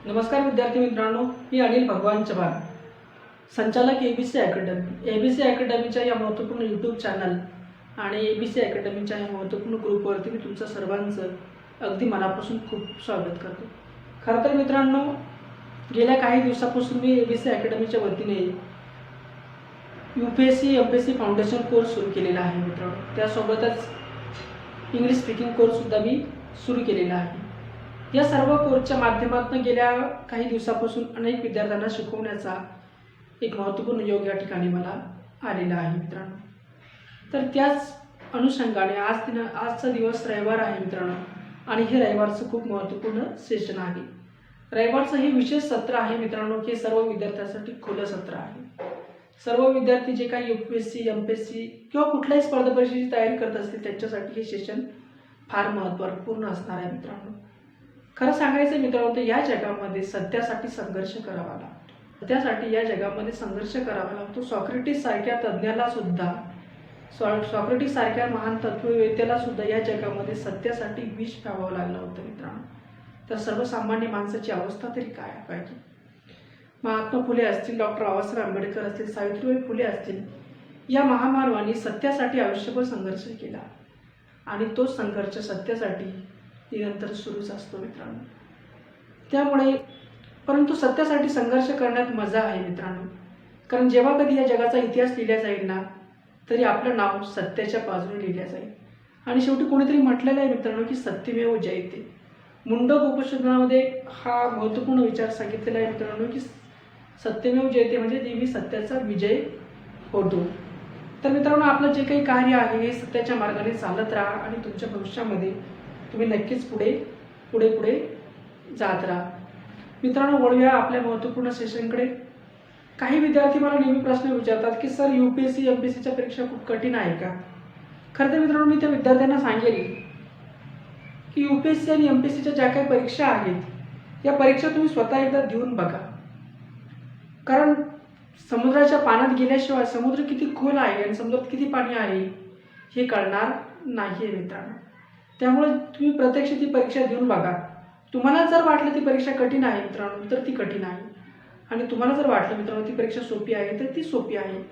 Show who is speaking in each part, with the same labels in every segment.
Speaker 1: नमस्कार विद्यार्थी मित्रांनो, मी अनिल भगवान चव्हाण, संचालक एबीसी अकॅडमी. एबीसी अकॅडमीच्या या महत्त्वपूर्ण यूट्यूब चॅनल आणि एबीसी अकॅडमीच्या या महत्त्वपूर्ण ग्रुपवरती मी तुमचं सर्वांचं अगदी मनापासून खूप स्वागत करतो. खरं तर मित्रांनो, गेल्या काही दिवसापासून मी एबीसी अकॅडमीच्या वतीने UPSC MPSC फाउंडेशन कोर्स सुरू केलेला आहे मित्रांनो. त्यासोबतच इंग्लिश स्पीकिंग कोर्ससुद्धा मी सुरू केलेला आहे. या सर्व कोर्सच्या माध्यमातून गेल्या काही दिवसापासून अनेक विद्यार्थ्यांना शिकवण्याचा एक महत्त्वपूर्ण योग या ठिकाणी मला आलेला आहे मित्रांनो. तर त्याच अनुषंगाने आजचा दिवस रविवार आहे मित्रांनो, आणि हे रविवारचं खूप महत्त्वपूर्ण सेशन आहे. रविवारचं हे विशेष सत्र आहे मित्रांनो, की सर्व विद्यार्थ्यांसाठी खुलं सत्र आहे. सर्व विद्यार्थी जे काही UPSC MPSC किंवा कुठल्याही स्पर्धा परीक्षेची तयारी करत असतील त्यांच्यासाठी हे सेशन फार महत्त्वपूर्ण असणार आहे मित्रांनो. खरं सांगायचं मित्रांनो, तर या जगामध्ये सत्यासाठी संघर्ष करावा लागतो. सत्यासाठी या जगामध्ये संघर्ष करावा लागतो. सॉक्रेटिस सारख्या तज्ज्ञाला सुद्धा, सॉक्रेटिस सारख्या महान तत्ववेत्याला सुद्धा या जगामध्ये सत्यासाठी विष प्यावं लागलं होतं मित्रांनो. तर सर्वसामान्य माणसाची अवस्था तरी काय पाहिजे. महात्मा फुले असतील, डॉक्टर बाबासाहेब आंबेडकर असतील, सावित्रीबाई फुले असतील, या महामानवांनी सत्यासाठी आयुष्यभर संघर्ष केला, आणि तो संघर्ष सत्यासाठी निरंतर सुरूच असतो मित्रांनो. त्यामुळे परंतु सत्यासाठी संघर्ष करण्यात मजा आहे मित्रांनो, कारण जेव्हा कधी या जगाचा इतिहास लिहिला जाईल ना, तरी आपलं नाव सत्याच्या बाजूने लिहिलं जाईल. आणि शेवटी कोणीतरी म्हटलेलं आहे मित्रांनो, की सत्यमेव जयते. मुंडक उपनिषदामध्ये हा महत्त्वपूर्ण विचार सांगितलेला आहे मित्रांनो, की सत्यमेव जयते म्हणजे नेहमी सत्याचा विजय होतो. तर मित्रांनो, आपलं जे काही कार्य आहे हे सत्याच्या मार्गाने चालत राहा, आणि तुमच्या भविष्यामध्ये तुम्ही नक्कीच पुढे जात राहा मित्रांनो. वळूया आपल्या महत्त्वपूर्ण सेशनकडे. काही विद्यार्थी मला नेहमी प्रश्न विचारतात की सर, UPSC MPSCच्या परीक्षा खूप कठीण आहे का? खरं तर मित्रांनो, मी त्या विद्यार्थ्यांना सांगेल की UPSC आणि MPSCच्या ज्या काही परीक्षा आहेत या परीक्षा तुम्ही स्वतः एकदा देऊन बघा. कारण समुद्राच्या पाण्यात गेल्याशिवाय समुद्र किती खोल आहे आणि समुद्रात किती पाणी आहे हे कळणार नाही मित्रांनो. त्यामुळे तुम्ही प्रत्यक्ष ती परीक्षा देऊन बघा. तुम्हाला जर वाटलं ती परीक्षा कठीण आहे मित्रांनो, तर ती कठीण आहे, आणि तुम्हाला जर वाटलं मित्रांनो ती परीक्षा सोपी आहे, तर ती सोपी आहे.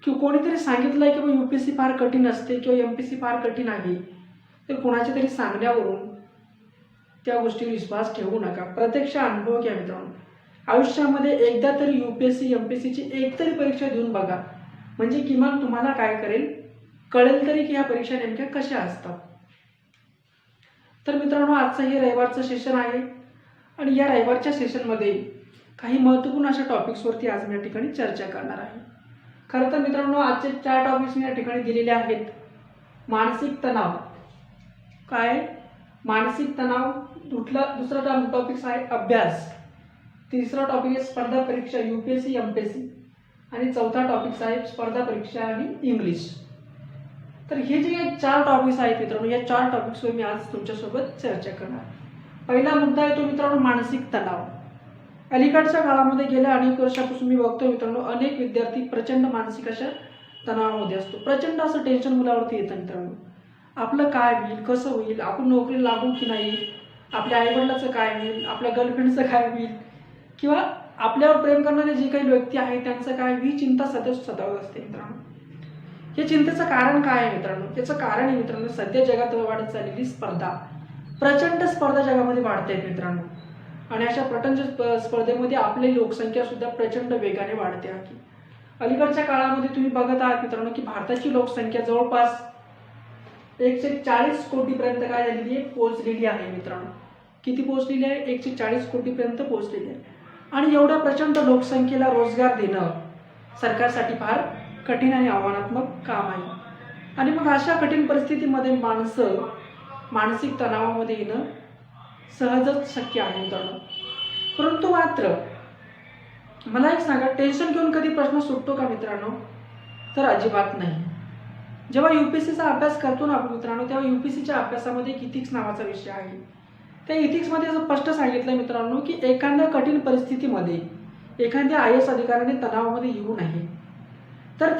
Speaker 1: किंवा कोणीतरी सांगितलं आहे की UPSC फार कठीण असते किंवा MPSC फार कठीण आहे, तर कोणाच्या तरी सांगण्यावरून त्या गोष्टीवर विश्वास ठेवू नका. प्रत्यक्ष अनुभव घ्या मित्रांनो. आयुष्यामध्ये एकदा तरी UPSC MPSCची एक तरी परीक्षा देऊन बघा, म्हणजे किमान तुम्हाला काय कळेल तरी की ह्या परीक्षा नेमक्या कशा असतात. तर मित्रांनो, आजचं हे रविवारचं सेशन आहे, आणि या रविवारच्या सेशनमध्ये काही महत्त्वपूर्ण अशा टॉपिक्सवरती आज मी या ठिकाणी चर्चा करणार आहे. खरं तर मित्रांनो, आजचे 4 टॉपिक्स मी या ठिकाणी दिलेले आहेत. मानसिक तणाव काय, मानसिक तणाव. दुसरा टॉपिक्स आहे अभ्यास. तिसरा टॉपिक आहे स्पर्धा परीक्षा UPSC MPSC, आणि चौथा टॉपिक्स आहे स्पर्धा परीक्षा आणि इंग्लिश. तर हे जे 4 टॉपिक्स आहेत मित्रांनो, या 4 टॉपिक्सवर मी आज तुमच्यासोबत चर्चा करणार. पहिला मुद्दा आहे तो मित्रांनो मानसिक तणाव. अलीकडच्या काळामध्ये गेल्या अनेक वर्षापासून मी बघतो मित्रांनो, अनेक विद्यार्थी प्रचंड मानसिक अशा तणावामध्ये असतो. प्रचंड असं टेन्शन मुलावरती येतं मित्रांनो. आपलं काय होईल, कसं होईल, आपण नोकरीला लागू की नाही, आपल्या आईवडिलाचं काय होईल, आपल्या गर्लफ्रेंडचं काय होईल, किंवा आपल्यावर प्रेम करणारे जे काही व्यक्ती आहेत त्यांचं काय, ही चिंता सतावत असते मित्रांनो. हे चिंतेचं कारण काय आहे मित्रांनो? याचं कारण आहे मित्रांनो, सध्या जगात वाढत चाललेली स्पर्धा. प्रचंड स्पर्धा जगामध्ये वाढते आहेत मित्रांनो, आणि अशा प्रचंड स्पर्धेमध्ये आपली लोकसंख्या सुद्धा प्रचंड वेगाने वाढते आहे. अलीकडच्या काळामध्ये तुम्ही बघत आहात मित्रांनो की भारताची लोकसंख्या जवळपास 140 कोटीपर्यंत काय झालेली आहे, पोहोचलेली आहे मित्रांनो. किती पोहोचलेली आहे? 140 कोटीपर्यंत पोहोचलेली आहे. आणि एवढ्या प्रचंड लोकसंख्येला रोजगार देणं सरकारसाठी फार कठीण आणि आव्हानात्मक काम आहे. आणि मग अशा कठीण परिस्थितीमध्ये माणसं मानसिक तणावामध्ये येणं सहजच शक्य आहे मित्रांनो. परंतु मात्र मला एक सांगा, टेन्शन घेऊन कधी प्रश्न सुटतो का मित्रांनो? तर अजिबात नाही. जेव्हा UPSCचा अभ्यास करतो ना आपण मित्रांनो, तेव्हा UPSCच्या अभ्यासामध्ये इथिक्स नावाचा विषय आहे. त्या इथिक्समध्ये असं स्पष्ट सांगितलं मित्रांनो की एखाद्या कठीण परिस्थितीमध्ये एखाद्या IAS अधिकाऱ्याने तणावामध्ये येऊ नये. तर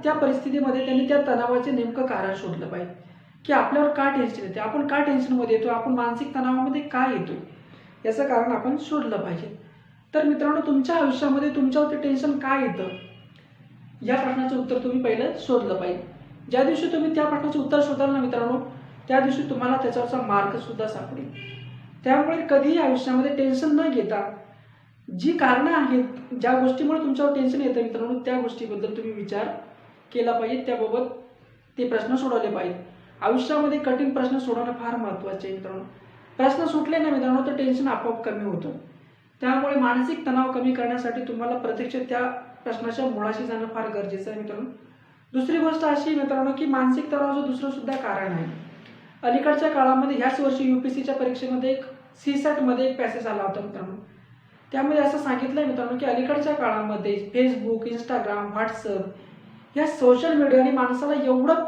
Speaker 1: त्या परिस्थितीमध्ये त्यांनी त्या तणावाचे नेमकं कारण शोधलं पाहिजे, की आपल्यावर का टेन्शन येते, आपण का टेन्शनमध्ये येतो, आपण मानसिक तणावामध्ये का येतो. याचं कारण आपण शोधलं पाहिजे. तर मित्रांनो, तुमच्या आयुष्यामध्ये तुमच्यावरती टेन्शन काय येतं या प्रश्नाचं उत्तर तुम्ही पहिलं शोधलं पाहिजे. ज्या दिवशी तुम्ही त्या प्रश्नाचं उत्तर शोधाल ना मित्रांनो, त्या दिवशी तुम्हाला त्याच्यावरचा मार्गसुद्धा सापडेल. त्यामुळे कधीही आयुष्यामध्ये टेन्शन न घेता जी कारणं आहेत, ज्या गोष्टीमुळे तुमच्यावर टेन्शन येतं मित्रांनो, त्या गोष्टीबद्दल तुम्ही विचार केला पाहिजे, त्याबाबत ते प्रश्न सोडवले पाहिजे. आयुष्यामध्ये कठीण प्रश्न सोडवणं फार महत्त्वाचे आहे मित्रांनो. प्रश्न सुटले ना मित्रांनो तर टेन्शन आपोआप कमी होतं. त्यामुळे मानसिक तणाव कमी करण्यासाठी तुम्हाला प्रत्यक्ष त्या प्रश्नाच्या मुळाशी जाणं फार गरजेचं आहे मित्रांनो. दुसरी गोष्ट अशी मित्रांनो की मानसिक तणावाचं दुसरं सुद्धा कारण आहे. अलीकडच्या काळामध्ये ह्याच वर्षी UPSCच्या परीक्षेमध्ये एक CSAT एक पॅसेज आला होता मित्रांनो. त्यामध्ये असं सांगितलं आहे मित्रांनो की अलीकडच्या काळामध्ये फेसबुक, इंस्टाग्राम, व्हॉट्सअप या सोशल मीडियाने माणसाला एवढं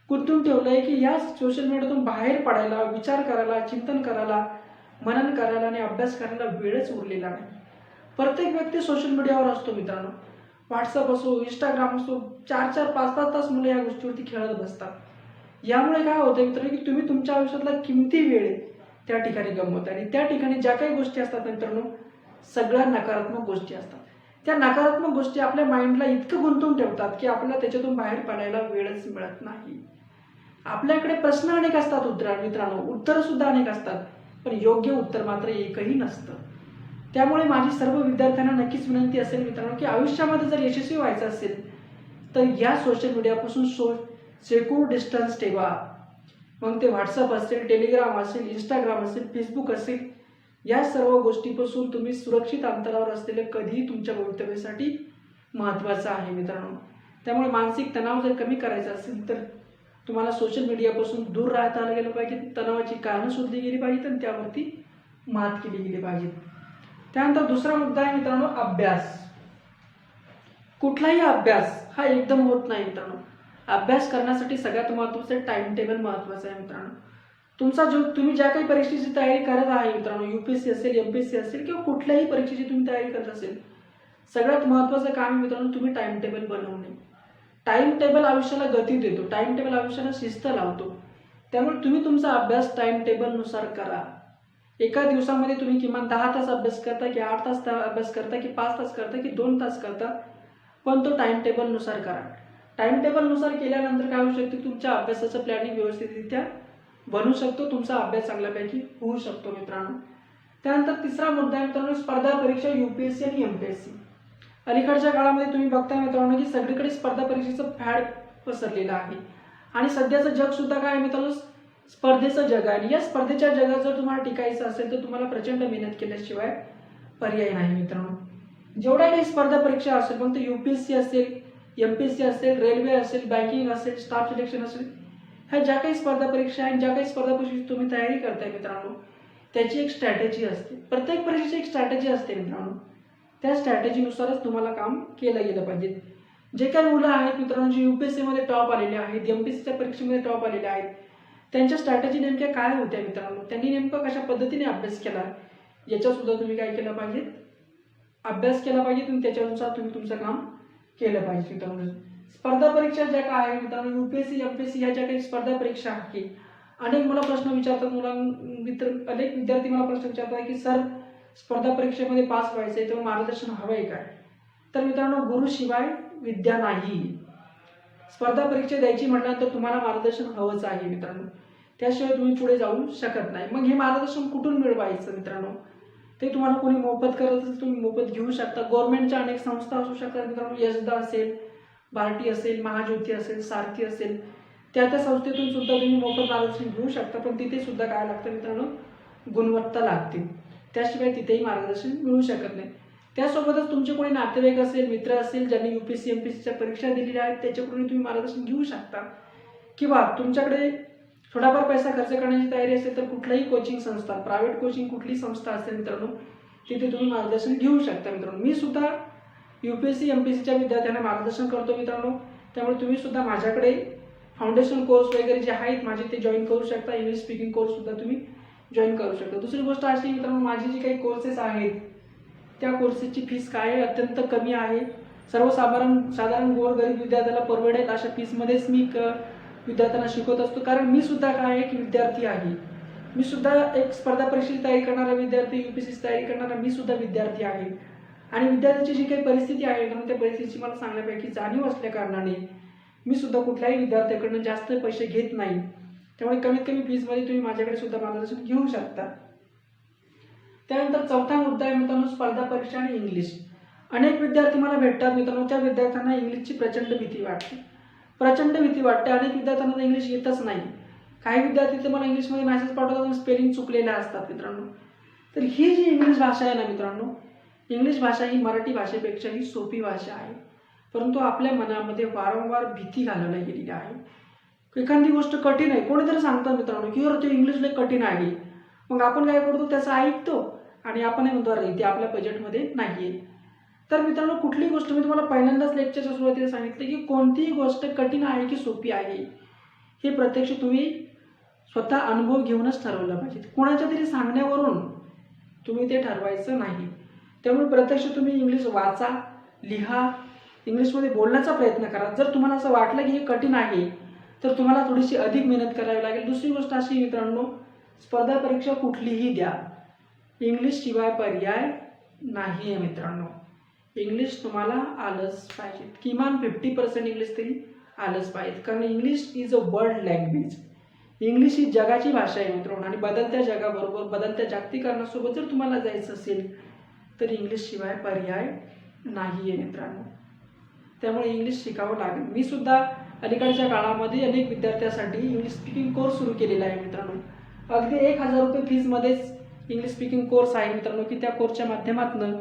Speaker 1: गुंतून ठेवलं आहे की या सोशल मीडियातून बाहेर पडायला, विचार करायला, चिंतन करायला, मनन करायला आणि अभ्यास करायला वेळच उरलेला नाही. प्रत्येक व्यक्ती सोशल मीडियावर असतो मित्रांनो. व्हॉट्सअप असो, इंस्टाग्राम असो, 4-4, 5-5 तास मुलं या गोष्टीवरती खेळत बसतात. यामुळे काय होतं मित्रांनो की तुम्ही तुमच्या आयुष्यातला किमती वेळ त्या ठिकाणी गमवता आणि त्या ठिकाणी ज्या काही गोष्टी असतात मित्रांनो, सगळ्या नकारात्मक गोष्टी असतात. त्या नकारात्मक गोष्टी आपल्या माइंडला इतकं गुंतवून ठेवतात की आपल्याला त्याच्यातून बाहेर पडायला वेळच मिळत नाही. आपल्याकडे प्रश्न अनेक असतात मित्रांनो, उत्तरं सुद्धा अनेक असतात, पण योग्य उत्तर मात्र एकही नसतं. त्यामुळे माझी सर्व विद्यार्थ्यांना नक्कीच विनंती असेल मित्रांनो की आयुष्यामध्ये जर यशस्वी व्हायचं असेल तर या सोशल मीडियापासून सेक्युर डिस्टन्स ठेवा. मग ते व्हॉट्सअप असेल, टेलिग्राम असेल, इंस्टाग्राम असेल, फेसबुक असेल, या सर्व गोष्टीपासून तुम्ही सुरक्षित अंतरावर असलेले कधीही तुमच्या भवितव्यासाठी महत्त्वाचं आहे मित्रांनो. त्यामुळे मानसिक तणाव जर कमी करायचा असेल तर तुम्हाला सोशल मीडियापासून दूर राहता आलं गेलं पाहिजे. तणावाची कारणं शोधली गेली पाहिजेत आणि त्यावरती मात केली गेली पाहिजे. त्यानंतर दुसरा मुद्दा आहे मित्रांनो, अभ्यास. कुठलाही अभ्यास हा एकदम होत नाही मित्रांनो. अभ्यास करण्यासाठी सगळ्यात महत्त्वाचं टाइम टेबल महत्त्वाचं आहे मित्रांनो. तुमचा जो तुम्ही ज्या काही परीक्षेची तयारी करत आहे मित्रांनो, UPSC असेल, MPSC असेल किंवा कुठल्याही परीक्षेची तुम्ही तयारी करत असेल, सगळ्यात महत्त्वाचं काम आहे मित्रांनो तुम्ही टाइम टेबल बनवणे. टाइम टेबल आयुष्याला गती देतो, टाइम टेबल आयुष्याला शिस्त लावतो. त्यामुळे तुम्ही तुमचा अभ्यास टाइम टेबलनुसार करा. एका दिवसामध्ये तुम्ही किमान 10 तास अभ्यास करता की 8 तास अभ्यास करता की 5 तास करता की 2 तास करता, पण तो टाइम टेबलनुसार करा. टाइम टेबलनुसार केल्यानंतर काय होऊ शकते, तुमच्या अभ्यासाचं प्लॅनिंग व्यवस्थितरित्या बनू शकतो, तुमचा अभ्यास चांगल्यापैकी होऊ शकतो मित्रांनो. त्यानंतर तिसरा मुद्दा आहे मित्रांनो, स्पर्धा परीक्षा UPSC आणि MPSC. अलीकडच्या काळामध्ये तुम्ही बघता मित्रांनो की सगळीकडे स्पर्धा परीक्षेचं फॅड पसरलेलं आहे आणि सध्याचं जग सुद्धा काय मित्रांनो, स्पर्धेचं जग आहे. आणि या स्पर्धेच्या जगात जर तुम्हाला टिकायचं असेल तर तुम्हाला प्रचंड मेहनत केल्याशिवाय पर्याय नाही मित्रांनो. जेवढ्या काही स्पर्धा परीक्षा असेल, मग ते UPSC असेल, MPSC असेल, रेल्वे असेल, बँकिंग असेल, स्टाफ सिलेक्शन असेल, ह्या ज्या काही स्पर्धा परीक्षा आहेत, ज्या काही स्पर्धा परीक्षेची तुम्ही तयारी करताय मित्रांनो, त्याची एक स्ट्रॅटेजी असते. प्रत्येक परीक्षेची एक स्ट्रॅटेजी असते मित्रांनो. त्या स्ट्रॅटेजीनुसारच तुम्हाला काम केलं गेलं पाहिजे. जे काही मुलं आहेत मित्रांनो जे UPSCमध्ये टॉप आलेले आहेत, MPSCच्या परीक्षेमध्ये टॉप आलेले आहेत, त्यांच्या स्ट्रॅटेजी नेमक्या काय होत्या मित्रांनो, त्यांनी नेमकं कशा पद्धतीने अभ्यास केला याच्यासुद्धा तुम्ही काय केलं पाहिजे, अभ्यास केला पाहिजे आणि त्याच्यानुसार तुम्ही तुमचं काम केलं पाहिजे मित्रांनो. स्पर्धा परीक्षा ज्या काय आहे मित्रांनो, UPSC, MPSC ह्या ज्या काही स्पर्धा परीक्षा आहेत, अनेक मला प्रश्न विचारतात, अनेक विद्यार्थी मला प्रश्न विचारतात की सर स्पर्धा परीक्षेमध्ये पास व्हायचं आहे तेव्हा मार्गदर्शन हवं आहे काय. तर मित्रांनो, गुरुशिवाय विद्या नाही. स्पर्धा परीक्षा द्यायची म्हटल्यानंतर तुम्हाला मार्गदर्शन हवंच आहे मित्रांनो, त्याशिवाय तुम्ही पुढे जाऊ शकत नाही. मग हे मार्गदर्शन कुठून मिळवायचं मित्रांनो, ते तुम्हाला कोणी मोफत करत असेल तुम्ही मोफत घेऊ शकता. गव्हर्नमेंटच्या अनेक संस्था असू शकतात मित्रांनो, यशदा असेल, भारती असेल, महाज्योती असेल, सारथी असेल, त्या संस्थेतून सुद्धा तुम्ही मोफत मार्गदर्शन घेऊ शकता. पण तिथे सुद्धा काय लागतं मित्रांनो, गुणवत्ता लागते, त्याशिवाय तिथेही मार्गदर्शन मिळू शकत नाही. त्यासोबतच तुमचे कोणी नातेवाईक असेल, मित्र असेल ज्यांनी UPSC, MPSCच्या परीक्षा दिलेल्या आहेत, त्याच्याकडून तुम्ही मार्गदर्शन घेऊ शकता. किंवा तुमच्याकडे थोडाफार पैसा खर्च करण्याची तयारी असेल तर कुठलाही कोचिंग संस्था, प्रायव्हेट कोचिंग कुठली संस्था असेल मित्रांनो, तिथे तुम्ही मार्गदर्शन घेऊ शकता मित्रांनो. मी सुद्धा UPSC, MPSCच्या विद्यार्थ्यांना मार्गदर्शन करतो मित्रांनो. त्यामुळे तुम्ही सुद्धा माझ्याकडे फाउंडेशन कोर्स वगैरे जे आहेत माझे ते जॉईन करू शकता. इंग्लिश स्पीकिंग कोर्स सुद्धा तुम्ही जॉईन करू शकता. दुसरी गोष्ट अशी मित्रांनो, माझी जी काही कोर्सेस आहेत त्या कोर्सेसची फीस काय आहे, अत्यंत कमी आहे. साधारण गोरगरीब विद्यार्थ्याला परवडेल अशा फीसमध्येच मी विद्यार्थ्यांना शिकवत असतो. कारण मी सुद्धा काय एक विद्यार्थी आहे मी सुद्धा एक स्पर्धा परीक्षेची तयारी करणारा विद्यार्थी, UPSCची तयारी करणारा मी सुद्धा विद्यार्थी आहे आणि विद्यार्थ्याची जी काही परिस्थिती आहे ना, त्या परिस्थितीची मला चांगल्यापैकी जाणीव असल्या कारणाने मी सुद्धा कुठल्याही विद्यार्थ्याकडून जास्त पैसे घेत नाही. त्यामुळे कमीत कमी फीजमध्ये तुम्ही माझ्याकडे सुद्धा मार्गदर्शन घेऊ शकता. त्यानंतर चौथा मुद्दा आहे मित्रांनो, स्पर्धा परीक्षा आणि इंग्लिश. अनेक विद्यार्थी मला भेटतात मित्रांनो, त्या विद्यार्थ्यांना इंग्लिशची प्रचंड भीती वाटते. अनेक विद्यार्थ्यांना इंग्लिश येतच नाही. काही विद्यार्थी तर मला इंग्लिशमध्ये मेसेज पाठवतात आणि स्पेलिंग चुकलेल्या असतात मित्रांनो. तर ही जी इंग्लिश भाषा आहे ना मित्रांनो, इंग्लिश भाषा ही मराठी भाषेपेक्षाही सोपी भाषा आहे, परंतु आपल्या मनामध्ये वारंवार भीती घालवली गेलेली आहे. एखादी गोष्ट कठीण आहे, कोणीतरी सांगतं मित्रांनो की ते इंग्लिश लय कठीण आहे, मग आपण काय करतो, त्याचं ऐकतो आणि आपणही म्हणतो अरे ते आपल्या बजेटमध्ये नाही आहे. तर मित्रांनो, कुठलीही गोष्ट मी तुम्हाला पहिल्यांदाच लेक्चरच्या सुरुवातीला सांगितलं की कोणतीही गोष्ट कठीण आहे की सोपी आहे हे प्रत्यक्ष तुम्ही स्वतः अनुभव घेऊनच ठरवलं पाहिजे. कोणाच्या तरी सांगण्यावरून तुम्ही ते ठरवायचं नाही. त्यामुळे प्रत्यक्ष तुम्ही इंग्लिश वाचा, लिहा, इंग्लिशमध्ये बोलण्याचा प्रयत्न करा. जर तुम्हाला असं वाटलं की हे कठीण आहे तर तुम्हाला थोडीशी अधिक मेहनत करावी लागेल. दुसरी गोष्ट अशी मित्रांनो, स्पर्धा परीक्षा कुठलीही द्या, इंग्लिश शिवाय पर्याय नाही आहे मित्रांनो. इंग्लिश तुम्हाला आलंच पाहिजे, किमान 50% इंग्लिश तरी आलंच पाहिजे, कारण English is a world language. English ही जगाची भाषा आहे मित्रांनो आणि बदलत्या जगाबरोबर बदलत्या जागतिकरणासोबत जर तुम्हाला जायचं असेल तर इंग्लिश शिवाय पर्याय नाही आहे मित्रांनो. त्यामुळे इंग्लिश शिकावं लागेल. मी सुद्धा अलीकडच्या काळामध्ये अनेक विद्यार्थ्यांसाठी इंग्लिश स्पीकिंग कोर्स सुरू केलेला आहे मित्रांनो. अगदी 1000 रुपये फीजमध्येच इंग्लिश स्पीकिंग कोर्स आहे मित्रांनो, की त्या कोर्सच्या माध्यमातून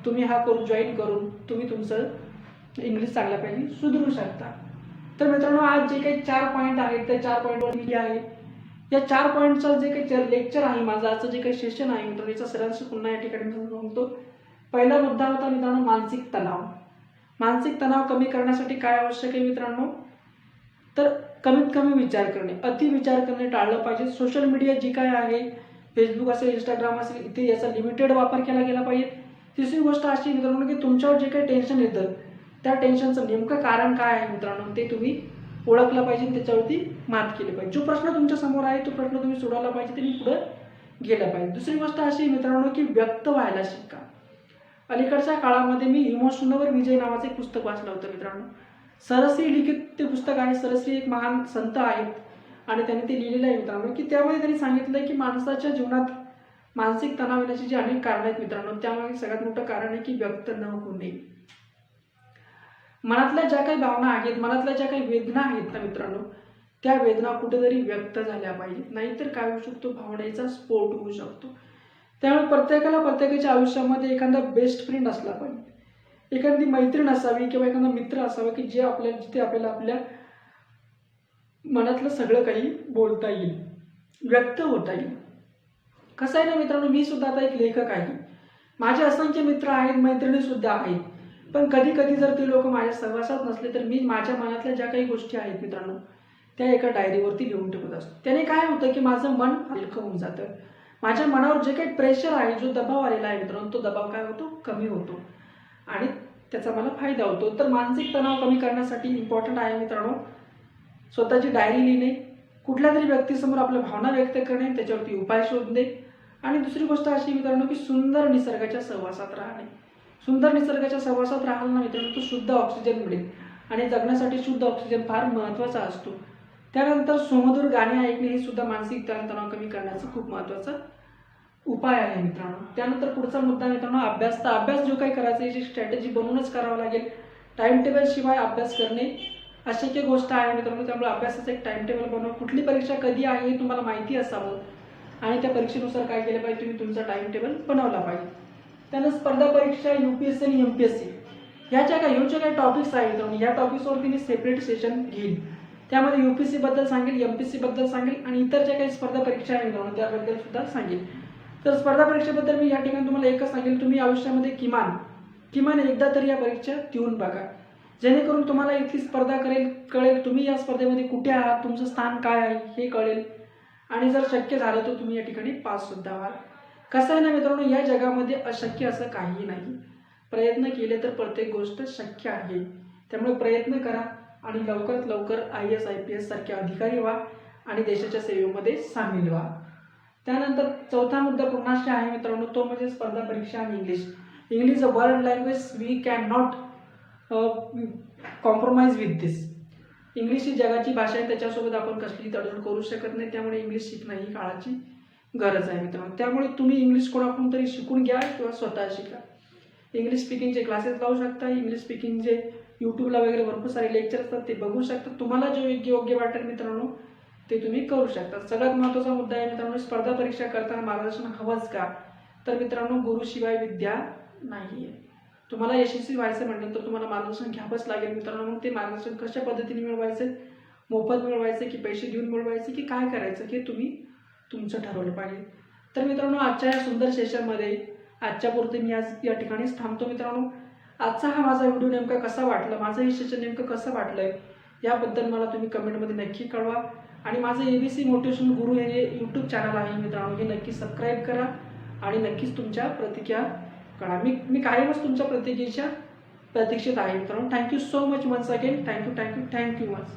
Speaker 1: तुम्ही हा कोर्स जॉईन करून तुम्ही तुमचं इंग्लिश चांगल्यापैकी सुधारू शकता. तर मित्रांनो, आज जे काही 4 पॉईंट आहेत त्या 4 पॉईंटवर मी आहे. या 4 पॉईंटचं जे काही लेक्चर आहे माझं, आजचं जे काही सेशन आहे मित्रांनो, याचा सारांश पुन्हा या ठिकाणी मी सांगतो. पहिला मुद्दा होता मित्रांनो मानसिक तणाव. मानसिक तणाव कमी करण्यासाठी काय आवश्यक आहे मित्रांनो, तर कमीत कमी विचार करणे, अति विचार करणे टाळलं पाहिजे. सोशल मीडिया जी काय आहे, फेसबुक असेल, इंस्टाग्राम असेल, इथे याचा लिमिटेड वापर केला गेला पाहिजे. तिसरी गोष्ट अशी मित्रांनो की तुमच्यावर जे काही टेन्शन येतं त्या टेन्शनचं नेमकं कारण काय आहे मित्रांनो, ते तुम्ही ओळखलं पाहिजे, त्याच्यावरती मात केली पाहिजे. जो प्रश्न तुमच्या समोर आहे तो प्रश्न तुम्ही सोडवला पाहिजे, तुम्ही पुढे गेलं पाहिजे. दुसरी गोष्ट अशी मित्रांनो की व्यक्त व्हायला शिका. अलीकडच्या काळामध्ये मी इमोशनवर विजय नावाचं एक पुस्तक वाचलं होतं मित्रांनो. सरश्री लिखित ते पुस्तक आहे. सरश्री एक महान संत आहेत आणि त्यांनी ते लिहिलेलं आहे मित्रांनो, की त्यामध्ये त्यांनी सांगितलं की माणसाच्या जीवनात मानसिक तणाव येण्याची जी अनेक कारणं आहेत मित्रांनो, त्यामध्ये सगळ्यात मोठं कारण आहे की व्यक्त न होणे. मनातल्या ज्या काही भावना आहेत, मनातल्या ज्या काही वेदना आहेत ना मित्रांनो, त्या वेदना कुठेतरी व्यक्त झाल्या पाहिजेत, नाहीतर काय होऊ शकतो, भावनेचा स्फोट होऊ शकतो. त्यामुळे प्रत्येकाला प्रत्येकाच्या आयुष्यामध्ये एखादा बेस्ट फ्रेंड असला पाहिजे, एखादी मैत्रीण असावी किंवा एखादा मित्र असावा की जे जिथे आपल्याला आपल्या मनातलं सगळं काही बोलता येईल, व्यक्त होता येईल. कसं आहे ना मित्रांनो, मी सुद्धा आता एक लेखक आहे. माझे असंख्य मित्र आहेत, मैत्रिणी सुद्धा आहेत, पण कधी कधी जर ते लोक माझ्या सहवासात नसले तर मी माझ्या मनातल्या ज्या काही गोष्टी आहेत मित्रांनो, त्या एका डायरीवरती लिहून ठेवत असतो. त्याने काय होतं की माझं मन हलकं होऊन जातं. माझ्या मनावर जे काही प्रेशर आहे, जो दबाव आलेला आहे मित्रांनो, तो दबाव काय होतो, कमी होतो आणि त्याचा मला फायदा होतो. तर मानसिक तणाव कमी करण्यासाठी इम्पॉर्टंट आहे मित्रांनो स्वतःची डायरी लिहिणे, कुठल्या तरी व्यक्तीसमोर आपल्या भावना व्यक्त करणे, त्याच्यावरती उपाय शोधणे आणि दुसरी गोष्ट अशी मित्रांनो की सुंदर निसर्गाच्या सहवासात राहणे. सुंदर निसर्गाच्या सहवासात राहाल ना मित्रांनो, तो शुद्ध ऑक्सिजन मिळेल आणि जगण्यासाठी शुद्ध ऑक्सिजन फार महत्त्वाचा असतो. त्यानंतर सुमधुर गाणी ऐकणे हे सुद्धा मानसिक तणाव कमी करण्याचा खूप महत्त्वाचा उपाय आहे मित्रांनो. त्यानंतर पुढचा मुद्दा मित्रांनो अभ्यास. तर अभ्यास जो काही करायचा याची स्ट्रॅटेजी बनवूनच करावा लागेल. टाइम टेबल शिवाय अभ्यास करणे अशक्य गोष्ट आहे मित्रांनो. त्यामुळे अभ्यासाचं एक टाइम टेबल बनवा. कुठली परीक्षा कधी आहे हे तुम्हाला माहिती असावं आणि त्या परीक्षेनुसार काय केलं पाहिजे, तुम्ही तुमचा टाइम टेबल बनवला पाहिजे. त्यानंतर स्पर्धा परीक्षा UPSC आणि MPSC ह्याच्या काही टॉपिक्स आहेत मित्रांनो, या टॉपिक्सवरती मी सेपरेट सेशन घेईन. त्यामध्ये UPSC बद्दल सांगेल, MPSC बद्दल सांगेल आणि इतर ज्या काही स्पर्धा परीक्षा आहेत मित्रांनो त्याबद्दल सुद्धा सांगेल. तर स्पर्धा परीक्षेबद्दल मी या ठिकाणी तुम्हाला एकच सांगेल, तुम्ही आयुष्यामध्ये किमान एकदा तरी या परीक्षा देऊन बघा, जेणेकरून तुम्हाला इथली स्पर्धा कळेल, तुम्ही या स्पर्धेमध्ये कुठे आहात, तुमचं स्थान काय आहे हे कळेल आणि जर शक्य झालं तर तुम्ही या ठिकाणी पास सुद्धा व्हाल. कसं आहे ना मित्रांनो, या जगामध्ये अशक्य असं काहीही नाही. प्रयत्न केले तर प्रत्येक गोष्ट शक्य आहे. त्यामुळे प्रयत्न करा आणि लवकरात लवकर IAS IPS सारखे अधिकारी व्हा आणि देशाच्या सेवेमध्ये सामील व्हा. त्यानंतर चौथा मुद्दा पुन्हा आहे मित्रांनो, तो म्हणजे स्पर्धा परीक्षा आणि English. English a world language, we can not compromise with this. English ही जगाची भाषा आहे, त्याच्यासोबत आपण कसलीही तडजोड करू शकत नाही. त्यामुळे इंग्लिश शिकणं ही काळाची गरज आहे मित्रांनो. त्यामुळे तुम्ही इंग्लिश कोणाकडून तरी शिकून घ्या किंवा स्वतः शिका. इंग्लिश स्पीकिंगचे क्लासेस लावू शकता. इंग्लिश स्पीकिंगचे यूट्यूबला वगैरे भरपूर सारे लेक्चर असतात, ते बघू शकता. तुम्हाला जे योग्य वाटेल मित्रांनो ते तुम्ही करू शकता. सगळ्यात महत्त्वाचा मुद्दा आहे मित्रांनो, स्पर्धा परीक्षा करताना मार्गदर्शन हवंच का? तर मित्रांनो, गुरुशिवाय विद्या नाही आहे. तुम्हाला यशस्वी व्हायचं म्हटलं तर तुम्हाला मार्गदर्शन घ्यावंच लागेल मित्रांनो. मग ते मार्गदर्शन कशा पद्धतीने मिळवायचं, मोफत मिळवायचं की पैसे देऊन मिळवायचे की काय करायचं हे तुम्ही तुमचं ठरवलं पाहिजे. तर मित्रांनो, आजच्या या सुंदर सेशनमध्ये आजच्यापुरते मी आज या ठिकाणीच थांबतो मित्रांनो. आजचा हा माझा व्हिडिओ नेमका कसा वाटला, माझं हे सेशन नेमकं कसं वाटलं याबद्दल मला तुम्ही कमेंटमध्ये नक्की कळवा. आणि माझं ABC मोटिवेशन गुरु हे यूट्यूब चॅनल आहे मित्रांनो, हे नक्की सबस्क्राईब करा आणि नक्कीच तुमच्या प्रतिक्रिया कळा. मी कायमच तुमच्या प्रतिक्रियेच्या प्रतीक्षेत आहे मित्रांनो. Thank you so much once again. Thank you much.